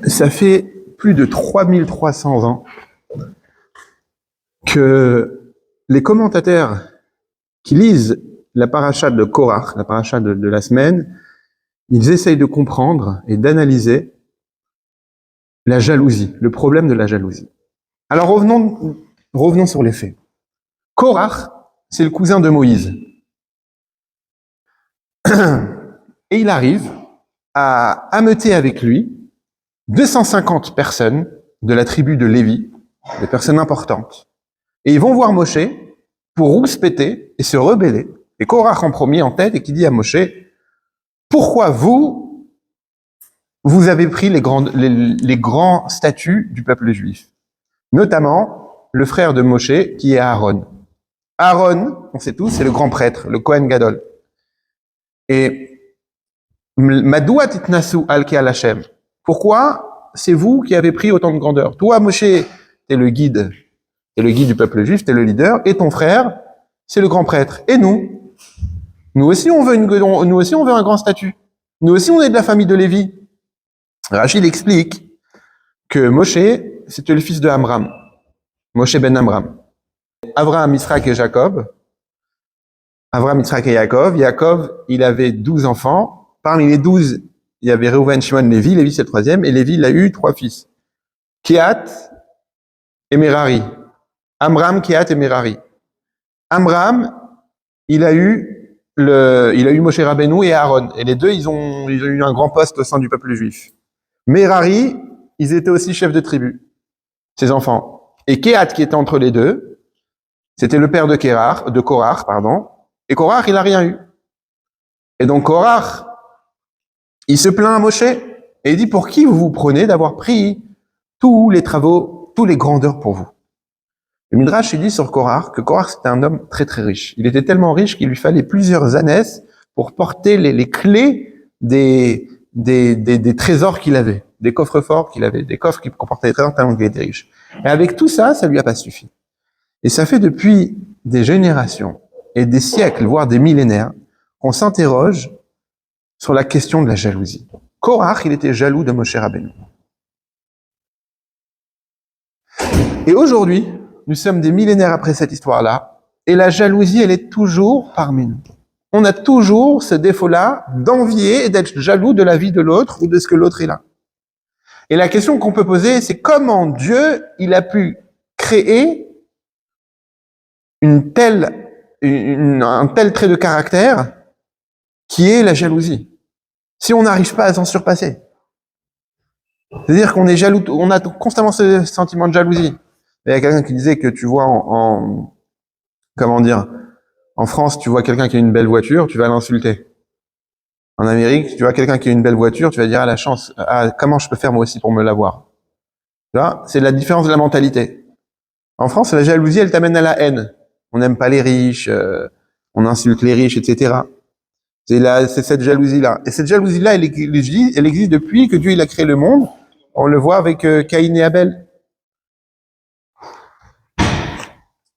Ça fait plus de 3300 ans que les commentateurs qui lisent la paracha de Korach, la paracha de la semaine, ils essayent de comprendre et d'analyser la jalousie, le problème de la jalousie. Alors revenons sur les faits. Korach, c'est le cousin de Moïse. Et il arrive à ameuter avec lui 250 personnes de la tribu de Lévi, des personnes importantes. Et ils vont voir Moshe pour rouspéter et se rebeller. Et Korach en premier en tête et qui dit à Moshe, pourquoi vous avez pris les grands statuts du peuple juif, notamment le frère de Moshe qui est Aaron. Aaron, on sait tous, c'est le grand prêtre, le Kohen Gadol. Et Madoua titnasu al-ke al-Hashem. Pourquoi c'est vous qui avez pris autant de grandeur? Toi, Moshe, t'es le guide du peuple juif, t'es le leader, et ton frère, c'est le grand prêtre. Et nous aussi on veut un grand statut. Nous aussi on est de la famille de Lévi. Rachid explique que Moshe, c'était le fils de Amram, Moshe ben Amram. Abraham, Israël et Jacob. Abraham, Israël et Jacob. Jacob, il avait 12 enfants. Parmi les 12, il y avait Reuven, Shimon, Lévi. Lévi, c'est le troisième. Et Lévi, il a eu 3 fils. Kehat et Merari. Amram, Kehat et Merari. Amram, il a eu Moshe Rabbeinu et Aaron. Et les deux, ils ont eu un grand poste au sein du peuple juif. Merari, ils étaient aussi chefs de tribu, ses enfants. Et Kehat, qui était entre les deux, c'était le père de Korach, pardon. Et Korach, il a rien eu. Et donc Korach, il se plaint à Moshe et il dit, pour qui vous vous prenez d'avoir pris tous les travaux, tous les grandeurs pour vous? Le Midrash, il dit sur Korach que Korach, c'était un homme très très riche. Il était tellement riche qu'il lui fallait plusieurs ânesses pour porter les clés des trésors qu'il avait, des coffres forts qu'il avait, des coffres qui comportaient des trésors tellement qu'il était riche. Et avec tout ça, ça lui a pas suffi. Et ça fait depuis des générations et des siècles, voire des millénaires, qu'on s'interroge sur la question de la jalousie. Korach, il était jaloux de Moshe Rabbeinu. Et aujourd'hui, nous sommes des millénaires après cette histoire-là, et la jalousie, elle est toujours parmi nous. On a toujours ce défaut-là d'envier et d'être jaloux de la vie de l'autre ou de ce que l'autre est là. Et la question qu'on peut poser, c'est comment Dieu, il a pu créer un tel trait de caractère qui est la jalousie, si on n'arrive pas à s'en surpasser. C'est-à-dire qu'on est jaloux, on a constamment ce sentiment de jalousie. Il y a quelqu'un qui disait que tu vois en France, tu vois quelqu'un qui a une belle voiture, tu vas l'insulter. En Amérique, tu vois quelqu'un qui a une belle voiture, tu vas dire, ah, la chance, ah, comment je peux faire moi aussi pour me l'avoir? Tu vois, c'est la différence de la mentalité. En France, la jalousie, elle t'amène à la haine. On n'aime pas les riches, on insulte les riches, etc. C'est cette jalousie-là. Et cette jalousie-là, elle existe depuis que Dieu il a créé le monde. On le voit avec Caïn et Abel.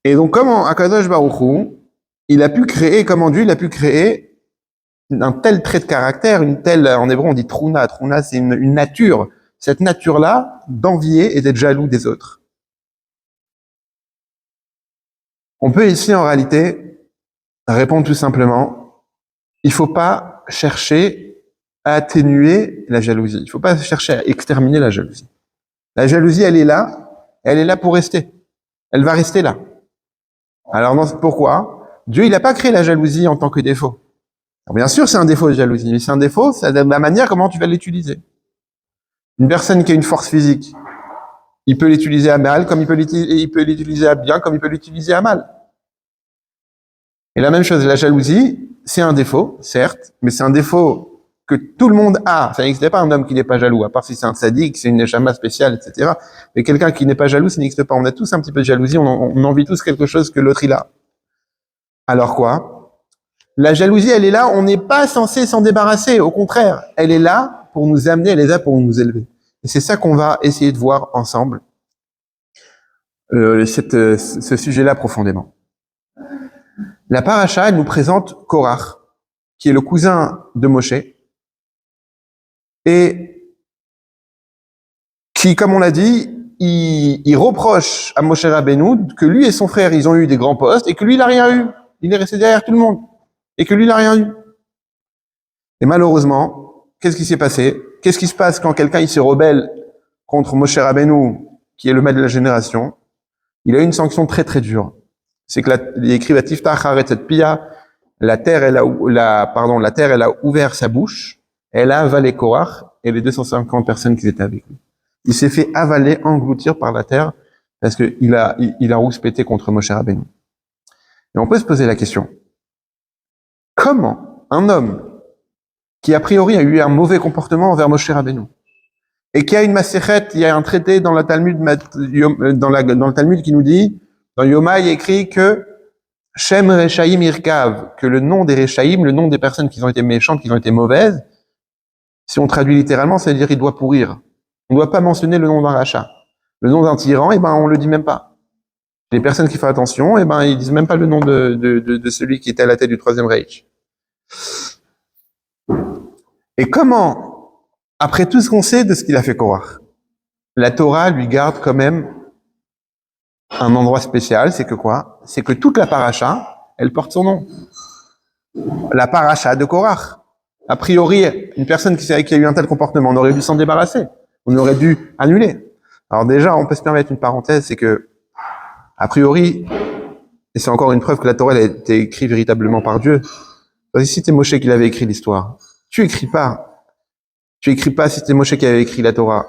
Et donc, comment Akadosh Baruch Hu, Dieu il a pu créer un tel trait de caractère, en hébreu on dit truna. Truna, c'est une nature. Cette nature-là, d'envier et d'être jaloux des autres. On peut ici, en réalité, répondre tout simplement, il faut pas chercher à atténuer la jalousie. Il faut pas chercher à exterminer la jalousie. La jalousie, elle est là pour rester. Elle va rester là. Alors, pourquoi? Dieu, il n'a pas créé la jalousie en tant que défaut. Alors, bien sûr, c'est un défaut de jalousie, mais c'est un défaut, c'est la manière comment tu vas l'utiliser. Une personne qui a une force physique, il peut l'utiliser à mal, comme il peut l'utiliser à bien, comme il peut l'utiliser à mal. Et la même chose, la jalousie, c'est un défaut, certes, mais c'est un défaut que tout le monde a. Ça n'existe pas un homme qui n'est pas jaloux, à part si c'est un sadique, c'est une neshama spéciale, etc. Mais quelqu'un qui n'est pas jaloux, ça n'existe pas. On a tous un petit peu de jalousie, on envie tous quelque chose que l'autre il a. Alors quoi? La jalousie, elle est là, on n'est pas censé s'en débarrasser. Au contraire, elle est là pour nous amener, elle est là pour nous élever. Et c'est ça qu'on va essayer de voir ensemble, ce sujet-là profondément. La paracha, elle nous présente Korach, qui est le cousin de Moshe. Et qui, comme on l'a dit, il reproche à Moshe Rabbeinu que lui et son frère, ils ont eu des grands postes et que lui, il n'a rien eu. Il est resté derrière tout le monde. Et que lui, il n'a rien eu. Et malheureusement, qu'est-ce qui s'est passé? Qu'est-ce qui se passe quand quelqu'un il se rebelle contre Moshe Rabbeinu, qui est le maître de la génération? Il a eu une sanction très très dure. C'est que il écrit la Tiftach Haaretz et Pia, la terre elle a ouvert sa bouche, elle a avalé Korach et les 250 personnes qui étaient avec lui. Il s'est fait avaler, engloutir par la terre parce que il a rouspété contre Moshe Rabbeinu. Et on peut se poser la question: comment un homme qui a priori a eu un mauvais comportement envers Moshe Rabbeinu et qui a une Masechet, il y a un traité dans le Talmud, dans le Talmud qui nous dit, dans Yoma, il est écrit que Shem Rechaim Irkav, que le nom des Rechaim, le nom des personnes qui ont été méchantes, qui ont été mauvaises, si on traduit littéralement, ça veut dire il doit pourrir. On ne doit pas mentionner le nom d'un rachat. Le nom d'un tyran, on le dit même pas. Les personnes qui font attention, ils disent même pas le nom de celui qui était à la tête du Troisième Reich. Et comment, après tout ce qu'on sait de ce qu'il a fait Korach, la Torah lui garde quand même un endroit spécial, c'est que quoi? C'est que toute la paracha, elle porte son nom. La paracha de Korach. A priori, une personne qui a eu un tel comportement, on aurait dû s'en débarrasser. On aurait dû annuler. Alors déjà, on peut se permettre une parenthèse, c'est que, a priori, et c'est encore une preuve que la Torah a été écrite véritablement par Dieu. Parce que si c'était Moshe qui l'avait écrit l'histoire, tu écris pas si c'était Moshe qui avait écrit la Torah,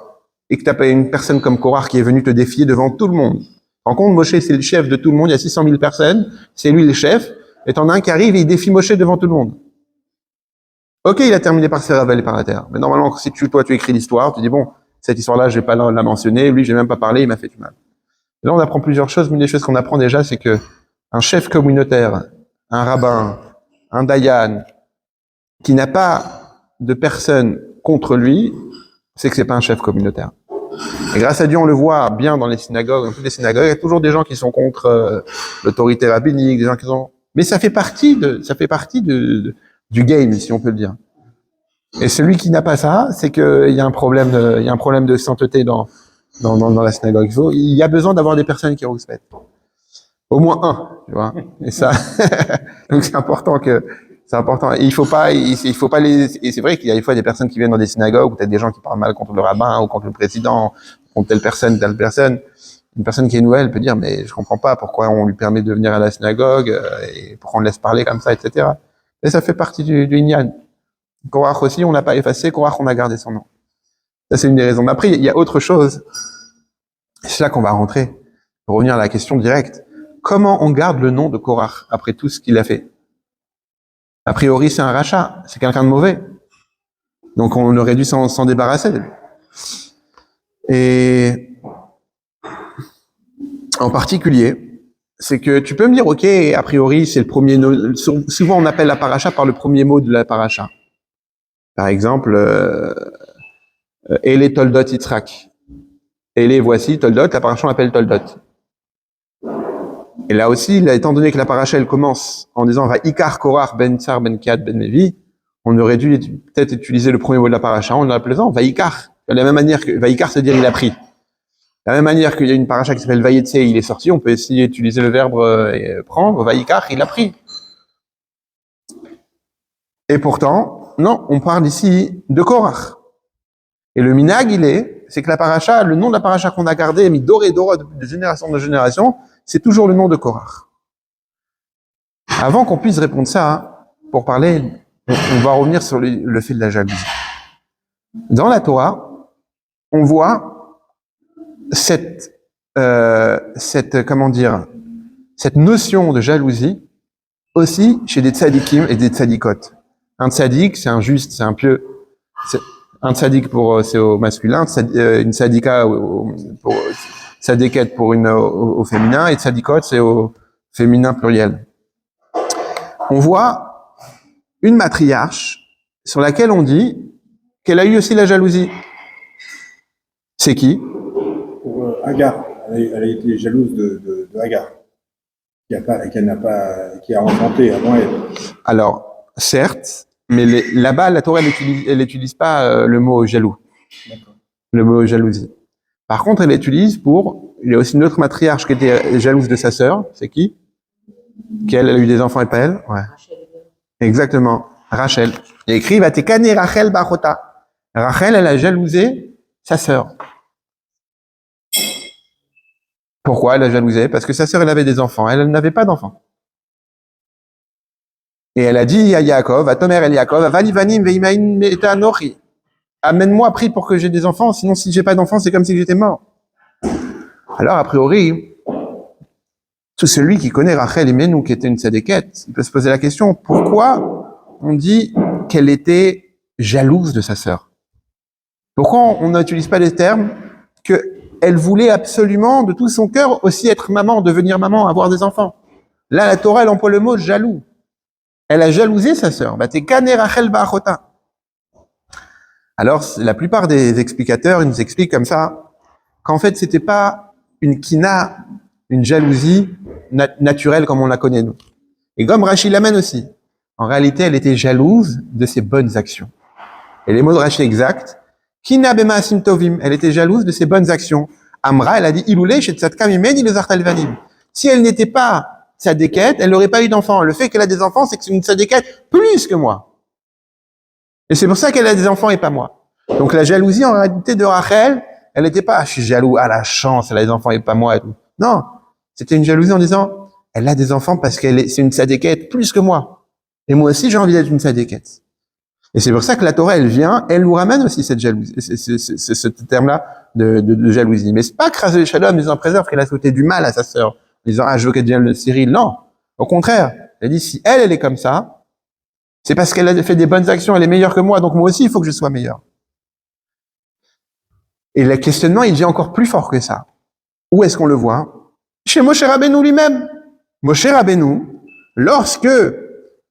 et que t'as pas une personne comme Korach qui est venue te défier devant tout le monde. En compte, Moshe, c'est le chef de tout le monde, il y a 600 000 personnes, c'est lui le chef, et t'en as un qui arrive et il défie Moshe devant tout le monde. Ok, il a terminé par se faire avaler par la terre. Mais normalement, si toi, tu écris l'histoire, tu dis, bon, cette histoire-là, je vais pas la mentionner, lui, j'ai même pas parlé, il m'a fait du mal. Et là, on apprend plusieurs choses, mais une des choses qu'on apprend déjà, c'est que un chef communautaire, un rabbin, un dayan, qui n'a pas de personne contre lui, c'est que c'est pas un chef communautaire. Et grâce à Dieu, on le voit bien dans les synagogues, dans toutes les synagogues, il y a toujours des gens qui sont contre l'autorité rabbinique, des gens qui sont... Mais ça fait partie du game, si on peut le dire. Et celui qui n'a pas ça, c'est qu'il y a un problème de sainteté dans la synagogue. Il y a besoin d'avoir des personnes qui respectent. Au moins un, tu vois. Et ça, donc c'est important. Et il faut pas et c'est vrai qu'il y a des fois des personnes qui viennent dans des synagogues, ou peut-être des gens qui parlent mal contre le rabbin, ou contre le président, contre telle personne. Une personne qui est nouvelle peut dire, mais je comprends pas pourquoi on lui permet de venir à la synagogue, et pourquoi on le laisse parler comme ça, etc. Et ça fait partie du Inyan. Korach aussi, on n'a pas effacé, Korach, on a gardé son nom. Ça, c'est une des raisons. Mais après, il y a autre chose. C'est là qu'on va rentrer. Pour revenir à la question directe. Comment on garde le nom de Korach après tout ce qu'il a fait? A priori, c'est un rachat. C'est quelqu'un de mauvais. Donc, on aurait dû s'en débarrasser de lui. Et en particulier, c'est que tu peux me dire, ok, a priori, c'est le premier... Souvent, on appelle la paracha par le premier mot de la paracha. Par exemple, Ele Toldot Yitzhak. Ele, voici, Toldot, la paracha on l'appelle Toldot. Et là aussi, étant donné que la paracha elle commence en disant va Ikar Korach ben Tsar ben Kiad ben Levi, on aurait dû peut-être utiliser le premier mot de la paracha en l'appelant va Ikar. De la même manière que va Ikar, c'est dire il a pris. De la même manière qu'il y a une paracha qui s'appelle Vayetse, il est sorti, on peut essayer d'utiliser le verbe prendre, va Ikar, il a pris. Et pourtant, non, on parle ici de Korach. Et le minag, c'est que la paracha, le nom de la paracha qu'on a gardé, mis d'or et d'or de génération en génération, c'est toujours le nom de Korach. Avant qu'on puisse répondre ça, pour parler, on va revenir sur le fait de la jalousie. Dans la Torah, on voit cette notion de jalousie aussi chez des tzadikim et des tzadikot. Un tzadik, c'est un juste, c'est un pieux. Un tzadik c'est au masculin, une tzadika pour tzadiket pour au féminin, et tzadikot c'est au féminin pluriel. On voit une matriarche sur laquelle on dit qu'elle a eu aussi la jalousie. C'est qui? Pour Agar. Elle a été jalouse de Agar, qui a enfanté avant elle. Alors, certes, mais là-bas, la Torah, elle n'utilise pas le mot jaloux. D'accord. Le mot jalousie. Par contre, elle l'utilise pour... Il y a aussi une autre matriarche qui était jalouse de sa sœur. C'est qui? Elle a eu des enfants et pas elle? Ouais. Exactement. Rachel. Il y a écrit, Vatekane Rachel Bachota. Rachel, elle a jalousé sa sœur. Pourquoi elle a jalousé? Parce que sa sœur, elle avait des enfants. Elle n'avait pas d'enfants. Et elle a dit à Yaakov, à Tomer el Yaakov, Avalivanim veimain eta anochi. Amène-moi, prie pour que j'ai des enfants, sinon si j'ai pas d'enfants, c'est comme si j'étais mort. Alors, a priori, tout celui qui connaît Rachel Imenu, qui était une tzadékette, il peut se poser la question, pourquoi on dit qu'elle était jalouse de sa sœur? Pourquoi on n'utilise pas les termes qu'elle voulait absolument, de tout son cœur, aussi être maman, devenir maman, avoir des enfants? Là, la Torah, elle emploie le mot jaloux. Elle a jalousé sa sœur. Vatekane Rachel ba'achota. Alors, la plupart des explicateurs, ils nous expliquent comme ça, qu'en fait, c'était pas une kina, une jalousie naturelle comme on la connaît nous. Et comme Rashi l'amène aussi. En réalité, elle était jalouse de ses bonnes actions. Et les mots de Rashi exacts, kina bema asim tovim, elle était jalouse de ses bonnes actions. Amra, elle a dit, iloulé chez tzadka mimeni le zartalvanim. Si elle n'était pas tzadékette, elle n'aurait pas eu d'enfants. Le fait qu'elle a des enfants, c'est que c'est une tzadékette plus que moi. Et c'est pour ça qu'elle a des enfants et pas moi. Donc la jalousie, en réalité, de Rachel, elle n'était pas, je suis jaloux, à la chance, elle a des enfants et pas moi. Et tout. Non, c'était une jalousie en disant, elle a des enfants parce c'est une tzadékette plus que moi. Et moi aussi, j'ai envie d'être une tzadékette. Et c'est pour ça que la Torah, elle vient, elle nous ramène aussi cette jalousie, ce terme-là de jalousie. Mais c'est pas craser les shalom, en disant préserve qu'elle a souhaité du mal à sa sœur, en disant, je veux qu'elle devienne le Cyril. Non. Au contraire. Elle dit, si elle est comme ça, c'est parce qu'elle a fait des bonnes actions, elle est meilleure que moi, donc moi aussi, il faut que je sois meilleur. Et le questionnement, il vient encore plus fort que ça. Où est-ce qu'on le voit? Chez Moshe Rabbeinu lui-même. Moshe Rabbeinu, lorsque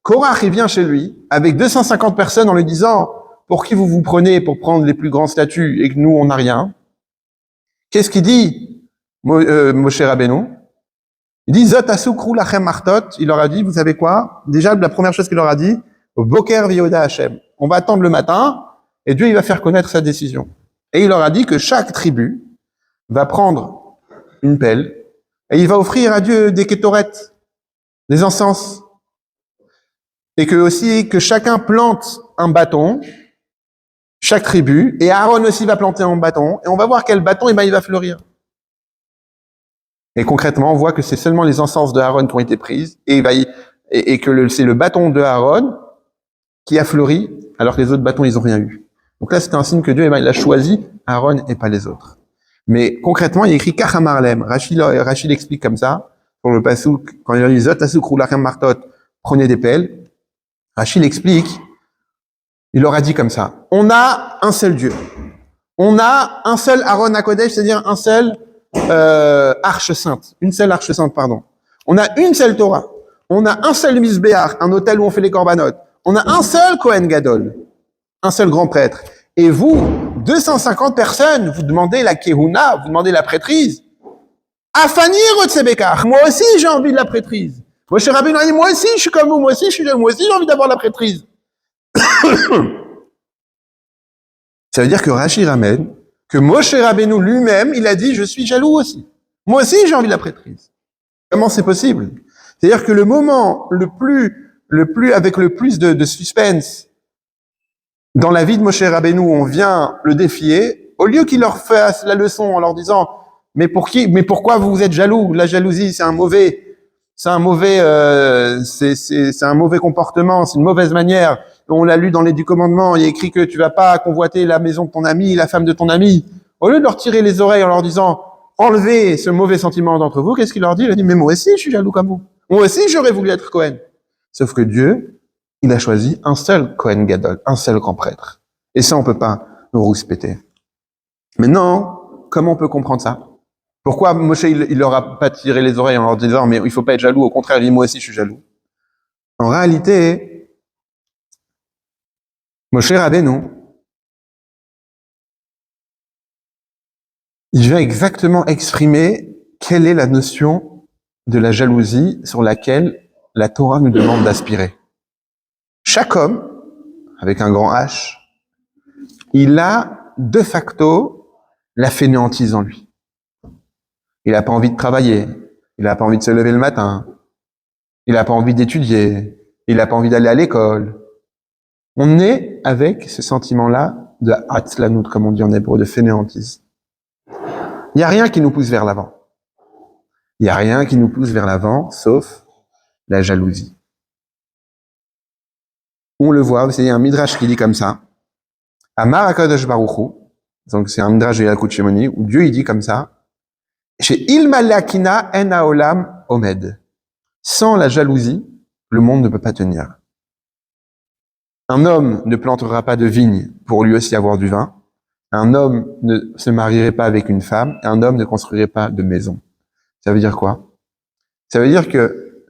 Korach vient chez lui, avec 250 personnes en lui disant, pour qui vous vous prenez pour prendre les plus grands statuts et que nous, on n'a rien? Qu'est-ce qu'il dit, Moshe Rabbeinu? Il dit, Zot asukru lachem martot. Il leur a dit, vous savez quoi? Déjà, la première chose qu'il leur a dit, Boker vioda Hashem. On va attendre le matin, et Dieu, il va faire connaître sa décision. Et il leur a dit que chaque tribu va prendre une pelle, et il va offrir à Dieu des kétorettes, des encens. Et que chacun plante un bâton, chaque tribu, et Aaron aussi va planter un bâton, et on va voir quel bâton, il va fleurir. Et concrètement, on voit que c'est seulement les encens de Aaron qui ont été prises, et que c'est le bâton de Aaron qui a fleuri, alors que les autres bâtons, ils ont rien eu. Donc là, c'est un signe que Dieu, il a choisi Aaron et pas les autres. Mais concrètement, il écrit Kachamarlem. Rachid l'explique comme ça, pour le pasouk, quand il dit Zot asukru lachem martot, prenez des pelles. Rachid explique, il leur a dit comme ça, on a un seul Dieu. On a un seul Aaron HaKodesh, c'est-à-dire un seul arche sainte. Une seule arche sainte, pardon. On a une seule Torah. On a un seul Mizbeach, un hôtel où on fait les korbanot. On a un seul Kohen Gadol. Un seul grand prêtre. Et vous, 250 personnes, vous demandez la Kehuna, vous demandez la prêtrise. Afani Rotsebekar. Moi aussi, j'ai envie de la prêtrise. Moshe Rabbeinu a dit, moi aussi, je suis comme vous, moi aussi, j'ai envie d'avoir la prêtrise. Ça veut dire que Rashi ramène que Moshe Rabbeinu lui-même, il a dit, je suis jaloux aussi. Moi aussi, j'ai envie de la prêtrise. Comment c'est possible? C'est-à-dire que le moment avec le plus de suspense dans la vie de Moshe Rabbeinu, on vient le défier, au lieu qu'il leur fasse la leçon en leur disant, mais pourquoi vous êtes jaloux? La jalousie, c'est un mauvais comportement, c'est une mauvaise manière. On l'a lu dans les 10 commandements, il y a écrit que tu vas pas convoiter la maison de ton ami, la femme de ton ami. Au lieu de leur tirer les oreilles en leur disant, enlevez ce mauvais sentiment d'entre vous, qu'est-ce qu'il leur dit? Il a dit, mais moi aussi, je suis jaloux comme vous. Moi aussi, j'aurais voulu être Cohen. Sauf que Dieu, il a choisi un seul Kohen Gadol, un seul grand prêtre. Et ça, on peut pas nous rouspéter. Maintenant, comment on peut comprendre ça? Pourquoi Moshe, il leur a pas tiré les oreilles en leur disant, mais il faut pas être jaloux, au contraire, il dit, moi aussi, je suis jaloux. En réalité, Moshe Rabbeinu, il vient exactement exprimer quelle est la notion de la jalousie sur laquelle la Torah nous demande d'aspirer. Chaque homme, avec un grand H, il a de facto la fainéantise en lui. Il n'a pas envie de travailler, il n'a pas envie de se lever le matin, il n'a pas envie d'étudier, il n'a pas envie d'aller à l'école. On est avec ce sentiment-là de atzlanout, comme on dit en hébreu, de fainéantise. Il n'y a rien qui nous pousse vers l'avant. Il n'y a rien qui nous pousse vers l'avant, sauf la jalousie. On le voit, c'est un midrash qui dit comme ça. Amar HaKadosh Baruch Hu, donc c'est un midrash de Yalkut Shimoni, où Dieu il dit comme ça, chez Ilmalakina en haolam omed. Sans la jalousie, le monde ne peut pas tenir. Un homme ne plantera pas de vigne pour lui aussi avoir du vin. Un homme ne se marierait pas avec une femme. Et un homme ne construirait pas de maison. Ça veut dire quoi? Ça veut dire que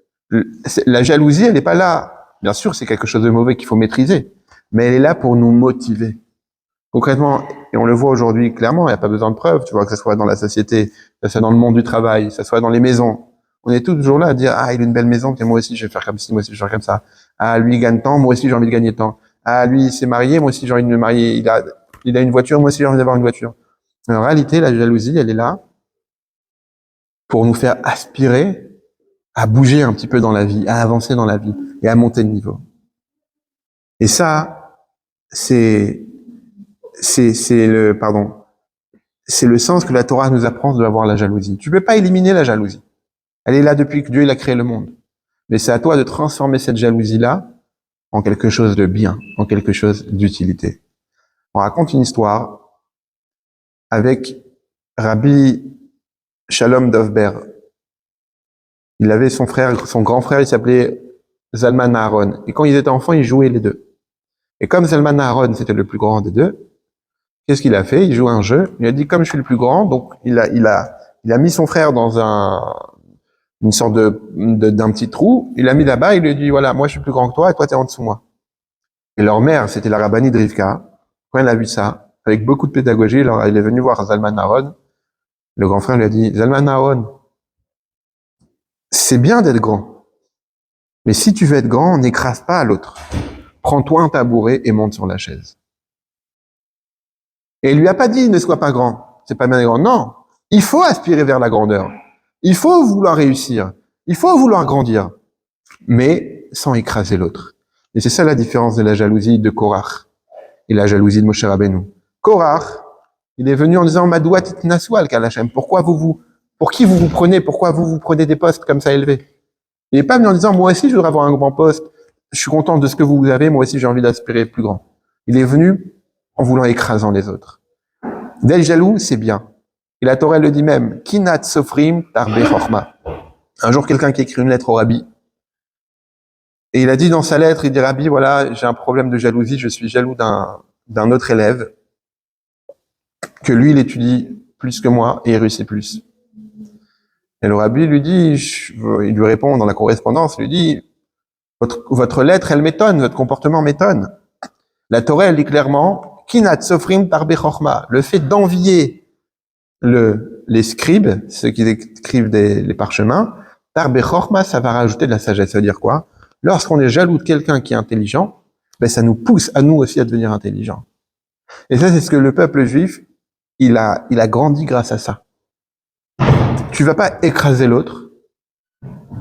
la jalousie, elle n'est pas là. Bien sûr, c'est quelque chose de mauvais qu'il faut maîtriser. Mais elle est là pour nous motiver. Concrètement, et on le voit aujourd'hui clairement, il n'y a pas besoin de preuves. Tu vois, que ce soit dans la société, que ce soit dans le monde du travail, que ce soit dans les maisons. On est toujours là à dire, ah, il a une belle maison, puis moi aussi je vais faire comme ci, moi aussi je vais faire comme ça. Ah, lui il gagne tant, moi aussi j'ai envie de gagner tant. Ah, lui il s'est marié, moi aussi j'ai envie de me marier. Il a une voiture, moi aussi j'ai envie d'avoir une voiture. En réalité, la jalousie, elle est là pour nous faire aspirer à bouger un petit peu dans la vie, à avancer dans la vie et à monter de niveau. Et ça, c'est le sens que la Torah nous apprend de avoir la jalousie. Tu peux pas éliminer la jalousie. Elle est là depuis que Dieu il a créé le monde. Mais c'est à toi de transformer cette jalousie-là en quelque chose de bien, en quelque chose d'utilité. On raconte une histoire avec Rabbi Shalom Dovber. Il avait son grand frère, il s'appelait Zalman Aaron. Et quand ils étaient enfants, ils jouaient les deux. Et comme Zalman Aaron, c'était le plus grand des deux, qu'est-ce qu'il a fait? Il jouait un jeu. Il a dit, comme je suis le plus grand, donc il a mis son frère dans une sorte d'un petit trou. Il l'a mis là-bas. Il lui a dit, voilà, moi je suis plus grand que toi et toi t'es en dessous de moi. Et leur mère, c'était la rabbinite Rivka. Quand elle a vu ça, avec beaucoup de pédagogie, alors il est venu voir Zalman Aaron. Le grand frère lui a dit, Zalman Aaron, c'est bien d'être grand. Mais si tu veux être grand, n'écrase pas l'autre. Prends-toi un tabouret et monte sur la chaise. Et il lui a pas dit, ne sois pas grand. C'est pas bien d'être grand. Non. Il faut aspirer vers la grandeur. Il faut vouloir réussir. Il faut vouloir grandir. Mais sans écraser l'autre. Et c'est ça la différence de la jalousie de Korach et la jalousie de Moshe Rabbeinu. Korach, il est venu en disant, Madoua titnasu al kalachem. Pour qui vous prenez? Pourquoi vous prenez des postes comme ça élevés? Il n'est pas venu en disant, moi aussi je voudrais avoir un grand poste. Je suis content de ce que vous avez. Moi aussi j'ai envie d'aspirer plus grand. Il est venu en voulant écrasant les autres. D'être jaloux, c'est bien. Et la Torah le dit même, Kinat sofrim tarbe chorma. Un jour, quelqu'un qui écrit une lettre au rabbi, et il a dit dans sa lettre, il dit, rabbi, voilà, j'ai un problème de jalousie, je suis jaloux d'un autre élève, que lui, il étudie plus que moi, et il réussit plus. Et le rabbi lui dit, il lui répond dans la correspondance, il lui dit, votre lettre, elle m'étonne, votre comportement m'étonne. La Torah, elle dit clairement, Kinat sofrim tarbe chorma. Le fait d'envier les scribes, ceux qui écrivent les parchemins, tarbe chorma, ça va rajouter de la sagesse. Ça veut dire quoi? Lorsqu'on est jaloux de quelqu'un qui est intelligent, ben ça nous pousse à nous aussi à devenir intelligents. Et ça, c'est ce que le peuple juif, il a grandi grâce à ça. Tu vas pas écraser l'autre,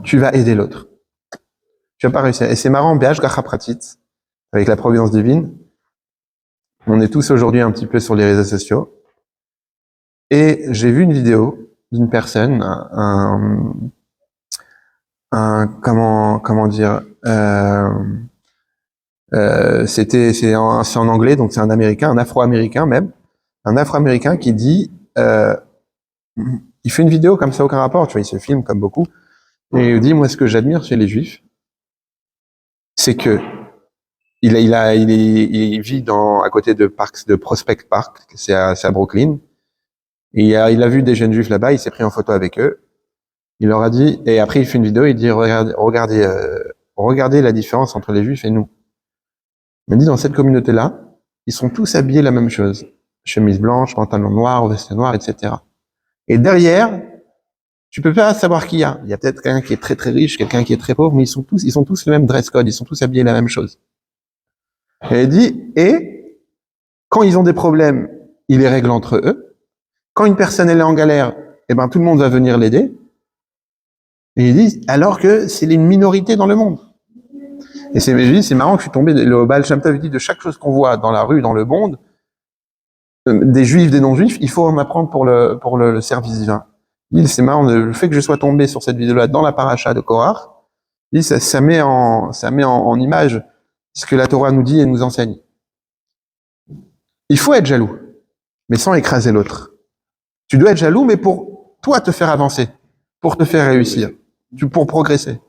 tu vas aider l'autre. Tu vas pas réussir. Et c'est marrant, Be'ash Gacha Pratit, avec la providence divine, on est tous aujourd'hui un petit peu sur les réseaux sociaux, et j'ai vu une vidéo d'une personne, comment dire, c'est en anglais, donc c'est un Américain, un Afro-Américain même, un Afro-Américain qui dit, il fait une vidéo comme ça, aucun rapport, tu vois, il se filme comme beaucoup, et il dit, moi, ce que j'admire chez les Juifs, c'est que il vit à côté de Prospect Park, c'est à Brooklyn, et il a vu des jeunes Juifs là-bas, il s'est pris en photo avec eux, il leur a dit, et après il fait une vidéo, il dit, regardez la différence entre les Juifs et nous. Il dit, dans cette communauté-là, ils sont tous habillés la même chose. Chemise blanche, pantalon noir, veste noire, etc. Et derrière, tu peux pas savoir qui il y a. Il y a peut-être quelqu'un qui est très très riche, quelqu'un qui est très pauvre, mais ils sont tous le même dress code, ils sont tous habillés la même chose. Et il dit, et quand ils ont des problèmes, ils les règlent entre eux. Quand une personne elle est en galère, eh ben tout le monde va venir l'aider. Et il dit, alors que c'est une minorité dans le monde. Et je dis, c'est marrant que je suis tombé, le Baal Shem Tov dit, de chaque chose qu'on voit dans la rue, dans le monde, des juifs, des non-juifs, il faut en apprendre pour le service divin. Il dit, c'est marrant, le fait que je sois tombé sur cette vidéo-là dans la paracha de Korach, il dit, ça met en image ce que la Torah nous dit et nous enseigne. Il faut être jaloux, mais sans écraser l'autre. Tu dois être jaloux, mais pour toi te faire avancer, pour te faire réussir, pour progresser.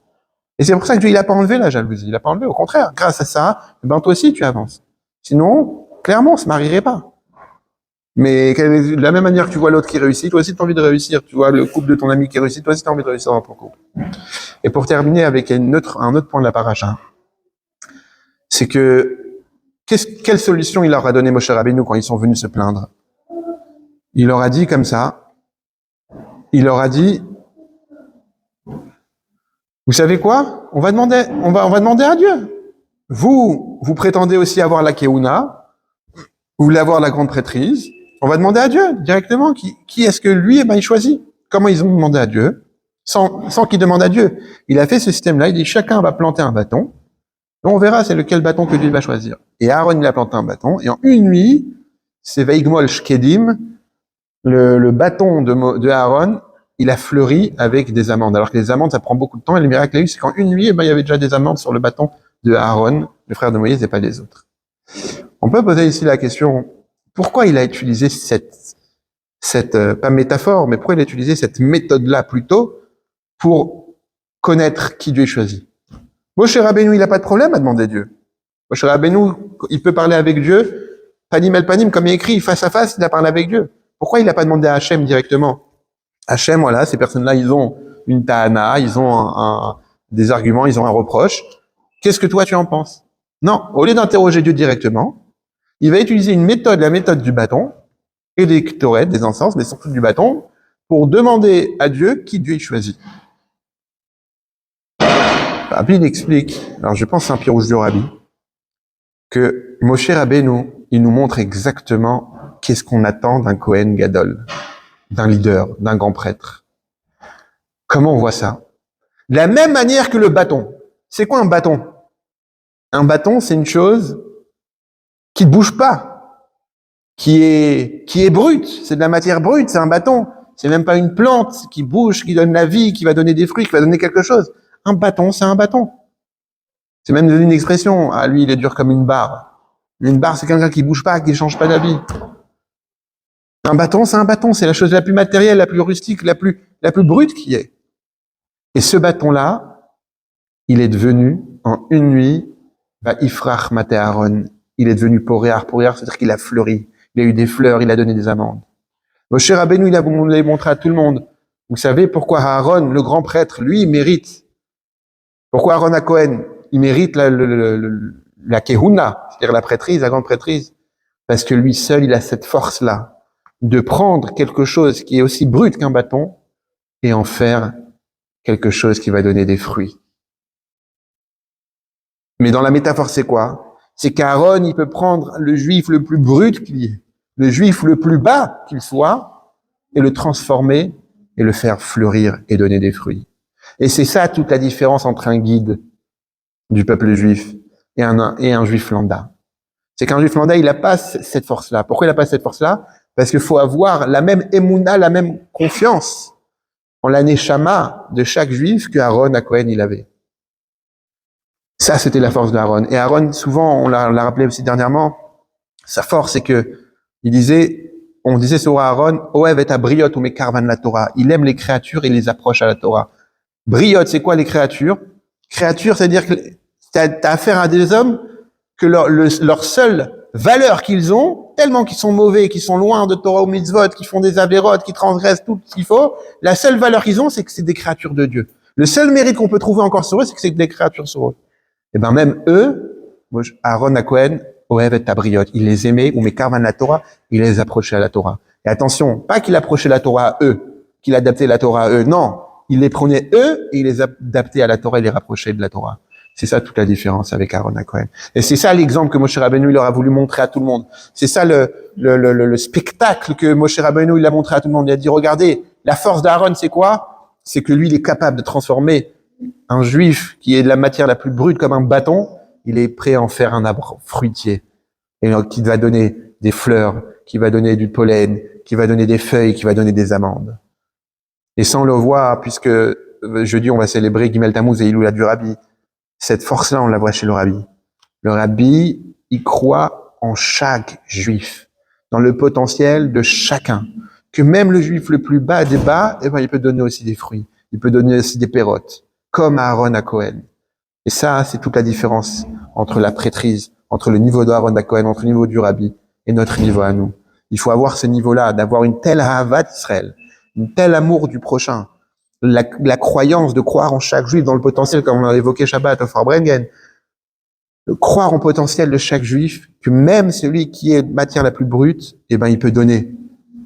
Et c'est pour ça que Dieu, il a pas enlevé la jalousie, il a pas enlevé, au contraire, grâce à ça, ben toi aussi tu avances. Sinon, clairement, on se marierait pas. Mais de la même manière que tu vois l'autre qui réussit, toi aussi tu as envie de réussir. Tu vois le couple de ton ami qui réussit, toi aussi tu as envie de réussir dans ton couple. Et pour terminer avec un autre point de la paracha, c'est que quelle solution il leur a donné Moshe Rabbeinu quand ils sont venus se plaindre? Il leur a dit comme ça, il leur a dit, vous savez quoi? On va demander à Dieu. Vous prétendez aussi avoir la Keuna, vous voulez avoir la grande prêtrise. On va demander à Dieu directement qui est-ce que lui, il choisit. Comment ils ont demandé à Dieu, sans qu'il demande à Dieu. Il a fait ce système-là, il dit chacun va planter un bâton, et on verra c'est lequel bâton que Dieu va choisir. Et Aaron, il a planté un bâton, et en une nuit, c'est Veigmol Shkedim, le bâton de Aaron, il a fleuri avec des amandes. Alors que les amandes, ça prend beaucoup de temps, et le miracle c'est qu'en une nuit, il y avait déjà des amandes sur le bâton de Aaron, le frère de Moïse, et pas des autres. On peut poser ici la question, pourquoi il a utilisé pas métaphore, mais pourquoi il a utilisé cette méthode-là plutôt pour connaître qui Dieu choisit? Moshe Rabbeinu, il n'a pas de problème à demander Dieu. Moshe Rabbeinu, il peut parler avec Dieu, panim el panim, comme il écrit, face à face, il a parlé avec Dieu. Pourquoi il n'a pas demandé à Hachem directement? Hachem, voilà, ces personnes-là, ils ont une ta'ana, ils ont des arguments, ils ont un reproche. Qu'est-ce que toi tu en penses? Non, au lieu d'interroger Dieu directement, il va utiliser une méthode, la méthode du bâton, et des ktorettes, des encens, mais surtout du bâton, pour demander à Dieu qui Dieu choisit. Rabbi, il explique, alors je pense Saint-Pierre du Rabbi, que Moshe Rabbeinu, il nous montre exactement qu'est-ce qu'on attend d'un Kohen Gadol, d'un leader, d'un grand prêtre. Comment on voit ça? De la même manière que le bâton. C'est quoi un bâton? Un bâton, c'est une chose qui ne bouge pas, qui est brute, c'est de la matière brute, c'est un bâton. C'est même pas une plante qui bouge, qui donne la vie, qui va donner des fruits, qui va donner quelque chose. Un bâton, c'est un bâton. C'est même une expression. Ah, lui, il est dur comme une barre. Une barre, c'est quelqu'un qui bouge pas, qui change pas d'avis. Un bâton, c'est un bâton. C'est la chose la plus matérielle, la plus rustique, la plus brute qui est. Et ce bâton-là, il est devenu, en une nuit, Ifrach Mate Aaron. Il est devenu Poréar. Poréar, c'est-à-dire qu'il a fleuri. Il a eu des fleurs, il a donné des amandes. Moshe Rabbeinu, il a montré à tout le monde. Vous savez pourquoi Aaron, le grand prêtre, lui, il mérite. Pourquoi Aaron HaKohen, il mérite la Kehuna, c'est-à-dire la prêtrise, la grande prêtrise? Parce que lui seul, il a cette force-là de prendre quelque chose qui est aussi brut qu'un bâton et en faire quelque chose qui va donner des fruits. Mais dans la métaphore, c'est quoi? C'est qu'Aaron, il peut prendre le juif le plus brut qu'il y ait, le juif le plus bas qu'il soit, et le transformer et le faire fleurir et donner des fruits. Et c'est ça toute la différence entre un guide du peuple juif et un juif lambda. C'est qu'un juif lambda, il n'a pas cette force-là. Pourquoi il n'a pas cette force-là? Parce qu'il faut avoir la même émouna, la même confiance en la neshama de chaque juif que Aaron HaKohen il avait. Ça, c'était la force d'Aaron. Et Aaron, souvent, on l'a rappelé aussi dernièrement, sa force, c'est que on disait sur Aaron, Oev et abriot ou mekarvan la Torah. Il aime les créatures et les approche à la Torah. Briot, c'est quoi les créatures? Créatures, c'est-à-dire que t'as affaire à des hommes que leur seule valeur qu'ils ont, tellement qu'ils sont mauvais, qu'ils sont loin de Torah ou mitzvot, qui font des avérotes, qui transgressent tout ce qu'il faut, la seule valeur qu'ils ont, c'est que c'est des créatures de Dieu. Le seul mérite qu'on peut trouver encore sur eux, c'est que c'est des créatures sur eux. Et ben même eux, Aaron HaKohen, Oev et Tabriot, il les aimait, ou Mekarvan la Torah, il les approchait à la Torah. Et attention, pas qu'il approchait la Torah à eux, qu'il adaptait la Torah à eux, non, il les prenait eux et il les adaptait à la Torah et les rapprochait de la Torah. C'est ça toute la différence avec Aaron à Cohen. Et c'est ça l'exemple que Moshe Rabbeinu il leur a voulu montrer à tout le monde. C'est ça le spectacle que Moshe Rabbeinu il a montré à tout le monde. Il a dit, regardez, la force d'Aaron, c'est quoi? C'est que lui, il est capable de transformer un juif qui est de la matière la plus brute comme un bâton, il est prêt à en faire un arbre fruitier. Et donc, qui va donner des fleurs, qui va donner du pollen, qui va donner des feuilles, qui va donner des amandes. Et sans le voir, puisque jeudi, on va célébrer Gimel Tammuz et Iloula du Rabbi, cette force-là, on la voit chez le Rabbi. Le Rabbi, il croit en chaque juif, dans le potentiel de chacun. Que même le juif le plus bas des bas, eh ben, il peut donner aussi des fruits. Il peut donner aussi des pérotes, comme Aaron à Cohen. Et ça, c'est toute la différence entre la prêtrise, entre le niveau d'Aaron à Cohen, entre le niveau du Rabbi et notre niveau à nous. Il faut avoir ce niveau-là, d'avoir une telle Ahavat Israël, un tel amour du prochain, la croyance de croire en chaque juif dans le potentiel, comme on a évoqué Shabbat au Farbrengen, de croire en potentiel de chaque juif, que même celui qui est matière la plus brute, eh ben, il peut donner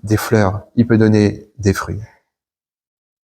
des fleurs, il peut donner des fruits.